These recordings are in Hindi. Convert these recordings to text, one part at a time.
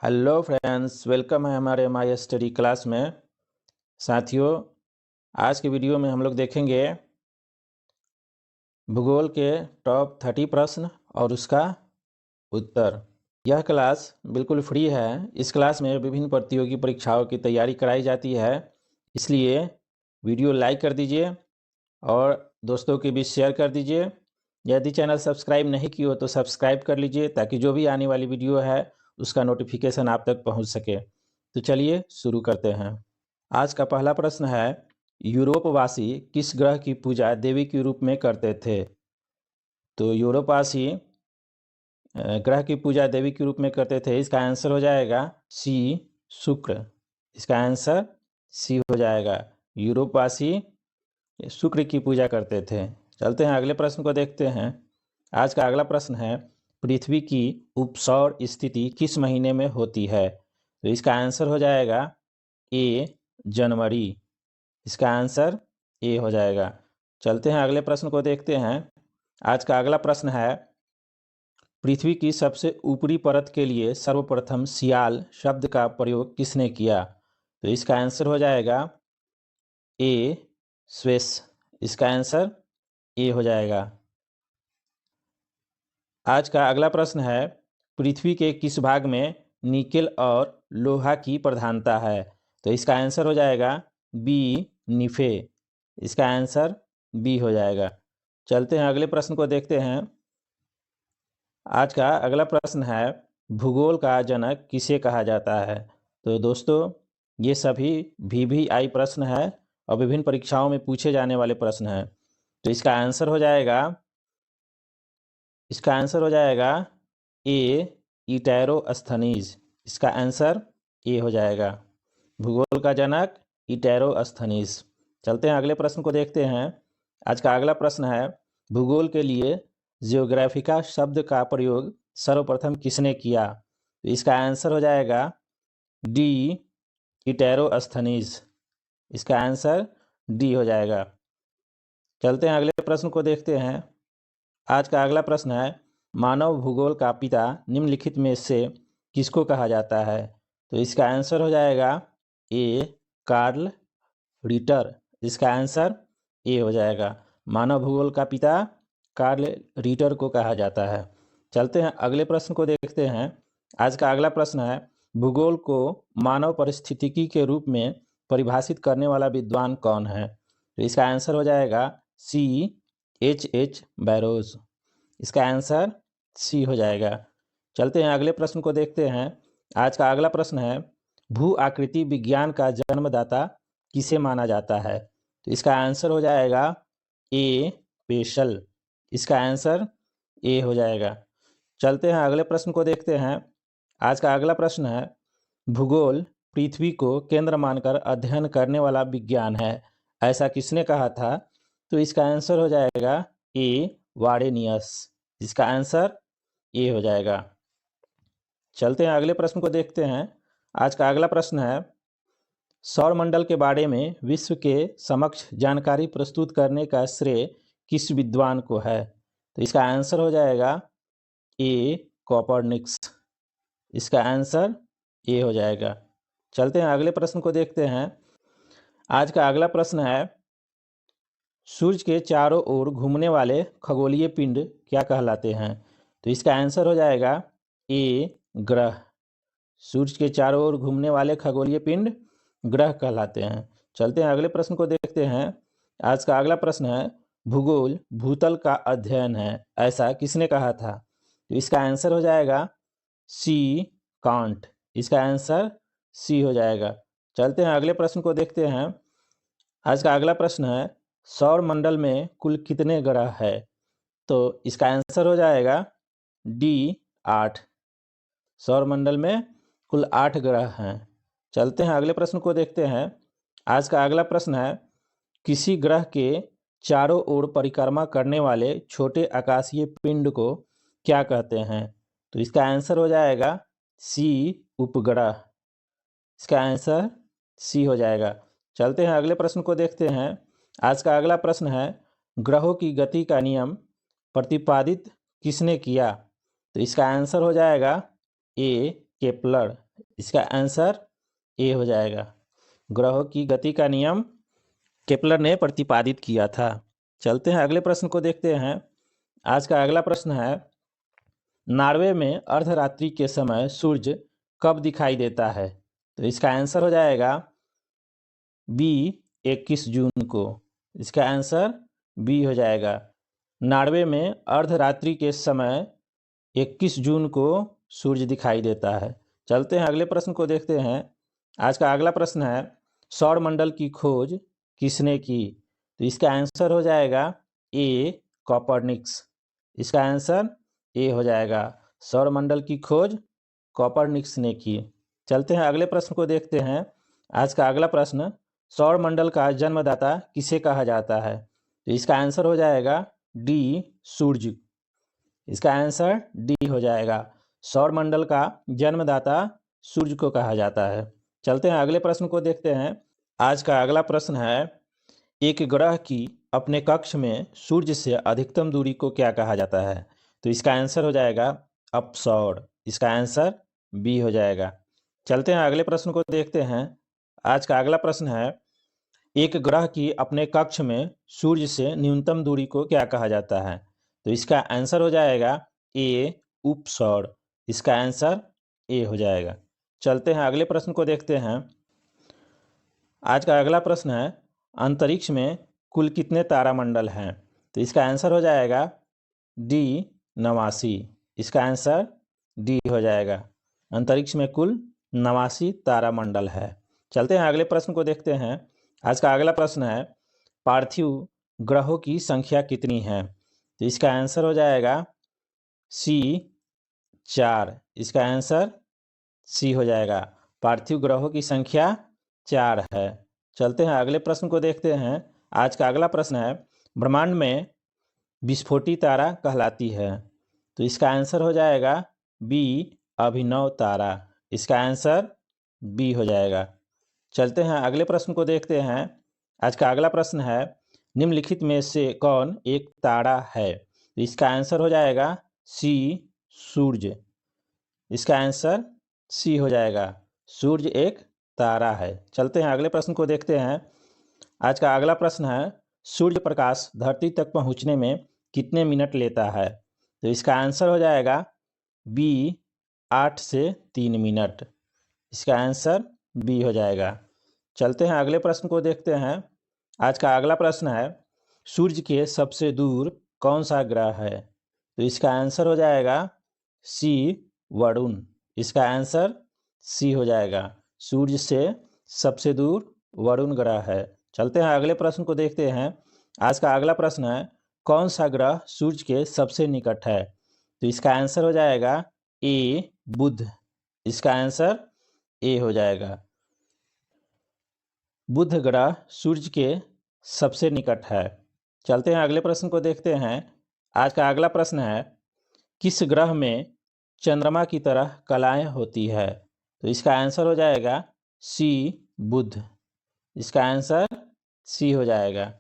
हेलो फ्रेंड्स, वेलकम है हमारे माय स्टडी क्लास में। साथियों, आज के वीडियो में हम लोग देखेंगे भूगोल के टॉप 30 प्रश्न और उसका उत्तर। यह क्लास बिल्कुल फ्री है। इस क्लास में विभिन्न प्रतियोगी परीक्षाओं की तैयारी कराई जाती है, इसलिए वीडियो लाइक कर दीजिए और दोस्तों के बीच शेयर कर दीजिए। यदि चैनल सब्सक्राइब नहीं की हो तो सब्सक्राइब कर लीजिए, ताकि जो भी आने वाली वीडियो है उसका नोटिफिकेशन आप तक पहुंच सके। तो चलिए शुरू करते हैं। आज का पहला प्रश्न है, यूरोपवासी किस ग्रह की पूजा देवी के रूप में करते थे? तो यूरोपवासी ग्रह की पूजा देवी के रूप में करते थे। इसका आंसर हो जाएगा सी, शुक्र। इसका आंसर सी हो जाएगा। यूरोपवासी शुक्र की पूजा करते थे। चलते हैं अगले प्रश्न को देखते हैं। आज का अगला प्रश्न है, पृथ्वी की उपसौर स्थिति किस महीने में होती है? तो इसका आंसर हो जाएगा ए, जनवरी। इसका आंसर ए हो जाएगा। चलते हैं अगले प्रश्न को देखते हैं। आज का अगला प्रश्न है, पृथ्वी की सबसे ऊपरी परत के लिए सर्वप्रथम सियाल शब्द का प्रयोग किसने किया? तो इसका आंसर हो जाएगा ए, स्वेस। इसका आंसर ए हो जाएगा। आज का अगला प्रश्न है, पृथ्वी के किस भाग में निकेल और लोहा की प्रधानता है? तो इसका आंसर हो जाएगा बी, निफे। इसका आंसर बी हो जाएगा। चलते हैं अगले प्रश्न को देखते हैं। आज का अगला प्रश्न है, भूगोल का जनक किसे कहा जाता है? तो दोस्तों, ये सभी VVI प्रश्न है और विभिन्न परीक्षाओं में पूछे जाने वाले प्रश्न हैं। तो इसका आंसर हो जाएगा ए, इटेरोस्थनीज। इसका आंसर ए हो जाएगा। भूगोल का जनक इटेरोस्थनीज। चलते हैं अगले प्रश्न को देखते हैं। आज का अगला प्रश्न है, भूगोल के लिए जियोग्राफिका शब्द का प्रयोग सर्वप्रथम किसने किया? तो इसका आंसर हो जाएगा डी, इटेरोस्थनीज। इसका आंसर डी हो जाएगा। चलते हैं अगले प्रश्न को देखते हैं। आज का अगला प्रश्न है, मानव भूगोल का पिता निम्नलिखित में से किसको कहा जाता है? तो इसका आंसर हो जाएगा ए, कार्ल रिटर। इसका आंसर ए हो जाएगा। मानव भूगोल का पिता कार्ल रिटर को कहा जाता है। चलते हैं अगले प्रश्न को देखते हैं। आज का अगला प्रश्न है, भूगोल को मानव परिस्थितिकी के रूप में परिभाषित करने वाला विद्वान कौन है? तो इसका आंसर हो जाएगा सी, H बैरोज। इसका आंसर सी हो जाएगा। चलते हैं अगले प्रश्न को देखते हैं। आज का अगला प्रश्न है, भू आकृति विज्ञान का जन्मदाता किसे माना जाता है? तो इसका आंसर हो जाएगा ए, पेशल। इसका आंसर ए हो जाएगा। चलते हैं अगले प्रश्न को देखते हैं। आज का अगला प्रश्न है, भूगोल पृथ्वी को केंद्र मानकर अध्ययन करने वाला विज्ञान है, ऐसा किसने कहा था? तो इसका आंसर हो जाएगा ए, वारेनियस। इसका आंसर ए हो जाएगा। चलते हैं अगले प्रश्न को देखते हैं। आज का अगला प्रश्न है, सौरमंडल के बारे में विश्व के समक्ष जानकारी प्रस्तुत करने का श्रेय किस विद्वान को है? तो इसका आंसर हो जाएगा ए, कोपरनिकस। इसका आंसर ए हो जाएगा। चलते हैं अगले प्रश्न को देखते हैं। आज का अगला प्रश्न है, सूर्य के चारों ओर घूमने वाले खगोलीय पिंड क्या कहलाते हैं? तो इसका आंसर हो जाएगा ए, ग्रह। सूर्य के चारों ओर घूमने वाले खगोलीय पिंड ग्रह कहलाते हैं। चलते हैं अगले प्रश्न को देखते हैं। आज का अगला प्रश्न है, भूगोल भूतल का अध्ययन है, ऐसा किसने कहा था? तो इसका आंसर हो जाएगा सी, कांट। इसका आंसर सी हो जाएगा। चलते हैं अगले प्रश्न को देखते हैं। आज का अगला प्रश्न है, सौर मंडल में कुल कितने ग्रह है? तो इसका आंसर हो जाएगा डी, 8। सौर मंडल में कुल 8 ग्रह हैं। चलते हैं अगले प्रश्न को देखते हैं। आज का अगला प्रश्न है, किसी ग्रह के चारों ओर परिक्रमा करने वाले छोटे आकाशीय पिंड को क्या कहते हैं? तो इसका आंसर हो जाएगा सी, उपग्रह। इसका आंसर सी हो जाएगा। चलते हैं अगले प्रश्न को देखते हैं। आज का अगला प्रश्न है, ग्रहों की गति का नियम प्रतिपादित किसने किया? तो इसका आंसर हो जाएगा ए, केपलर। इसका आंसर ए हो जाएगा। ग्रहों की गति का नियम केपलर ने प्रतिपादित किया था। चलते हैं अगले प्रश्न को देखते हैं। आज का अगला प्रश्न है, नॉर्वे में अर्धरात्रि के समय सूर्य कब दिखाई देता है? तो इसका आंसर हो जाएगा बी 21 जून को। इसका आंसर बी हो जाएगा। नॉर्वे में अर्धरात्रि के समय 21 जून को सूर्य दिखाई देता है। चलते हैं अगले प्रश्न को देखते हैं। आज का अगला प्रश्न है, सौर मंडल की खोज किसने की? तो इसका आंसर हो जाएगा ए कॉपरनिकस। इसका आंसर ए हो जाएगा। सौर मंडल की खोज कॉपरनिकस ने की। चलते हैं अगले प्रश्न को देखते हैं। आज का अगला प्रश्न, सौर मंडल का जन्मदाता किसे कहा जाता है? तो इसका आंसर हो जाएगा डी सूर्य। इसका आंसर डी हो जाएगा। सौर मंडल का जन्मदाता सूर्य को कहा जाता है। चलते हैं अगले प्रश्न को देखते हैं। आज का अगला प्रश्न है, एक ग्रह की अपने कक्ष में सूर्य से अधिकतम दूरी को क्या कहा जाता है? तो इसका आंसर हो जाएगा अपसौर। इसका आंसर बी हो जाएगा। चलते हैं अगले प्रश्न को देखते हैं। आज का अगला प्रश्न है, एक ग्रह की अपने कक्ष में सूर्य से न्यूनतम दूरी को क्या कहा जाता है? तो इसका आंसर हो जाएगा ए उपसौर। इसका आंसर ए हो जाएगा। चलते हैं अगले प्रश्न को देखते हैं। आज का अगला प्रश्न है, अंतरिक्ष में कुल कितने तारामंडल हैं? तो इसका आंसर हो जाएगा डी 89। इसका आंसर डी हो जाएगा। अंतरिक्ष में कुल 89 तारामंडल है। चलते हैं अगले प्रश्न को देखते हैं। आज का अगला प्रश्न है, पार्थिव ग्रहों की संख्या कितनी है? तो इसका आंसर हो जाएगा सी 4। इसका आंसर सी हो जाएगा। पार्थिव ग्रहों की संख्या 4 है। चलते हैं अगले प्रश्न को देखते हैं। आज का अगला प्रश्न है, ब्रह्मांड में विस्फोटी तारा कहलाती है? तो इसका आंसर हो जाएगा बी अभिनव तारा। इसका आंसर बी हो जाएगा। चलते हैं अगले प्रश्न को देखते हैं। आज का अगला प्रश्न है, निम्नलिखित में से कौन एक तारा है? तो इसका आंसर हो जाएगा सी सूर्य। इसका आंसर सी हो जाएगा। सूर्य एक तारा है। चलते हैं अगले प्रश्न को देखते हैं। आज का अगला प्रश्न है, सूर्य प्रकाश धरती तक पहुंचने में कितने मिनट लेता है? तो इसका आंसर हो जाएगा बी 8 से 3 मिनट। इसका आंसर बी हो जाएगा। चलते हैं अगले प्रश्न को देखते हैं। आज का अगला प्रश्न है, सूर्य के सबसे दूर कौन सा ग्रह है? तो इसका आंसर हो जाएगा सी वरुण। इसका आंसर सी हो जाएगा। सूर्य से सबसे दूर वरुण ग्रह है। चलते हैं अगले प्रश्न को देखते हैं। आज का अगला प्रश्न है, कौन सा ग्रह सूर्य के सबसे निकट है? तो इसका आंसर हो जाएगा ए बुध। इसका आंसर ए हो जाएगा। बुध ग्रह सूर्य के सबसे निकट है। चलते हैं अगले प्रश्न को देखते हैं। आज का अगला प्रश्न है, किस ग्रह में चंद्रमा की तरह कलाएं होती है? तो इसका आंसर हो जाएगा सी बुध। इसका आंसर सी हो जाएगा।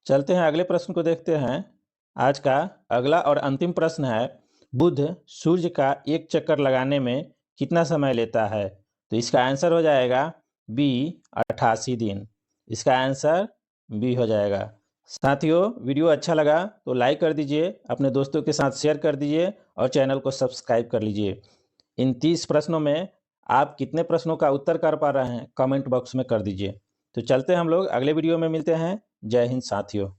चलते हैं अगले प्रश्न को देखते हैं। आज का अगला और अंतिम प्रश्न है, बुध सूर्य का एक चक्कर लगाने में कितना समय लेता है? तो इसका आंसर हो जाएगा बी 88 दिन। इसका आंसर बी हो जाएगा। साथियों, वीडियो अच्छा लगा तो लाइक कर दीजिए, अपने दोस्तों के साथ शेयर कर दीजिए और चैनल को सब्सक्राइब कर लीजिए। इन 30 प्रश्नों में आप कितने प्रश्नों का उत्तर कर पा रहे हैं कमेंट बॉक्स में कर दीजिए। तो चलते हम लोग अगले वीडियो में मिलते हैं। जय हिंद साथियों।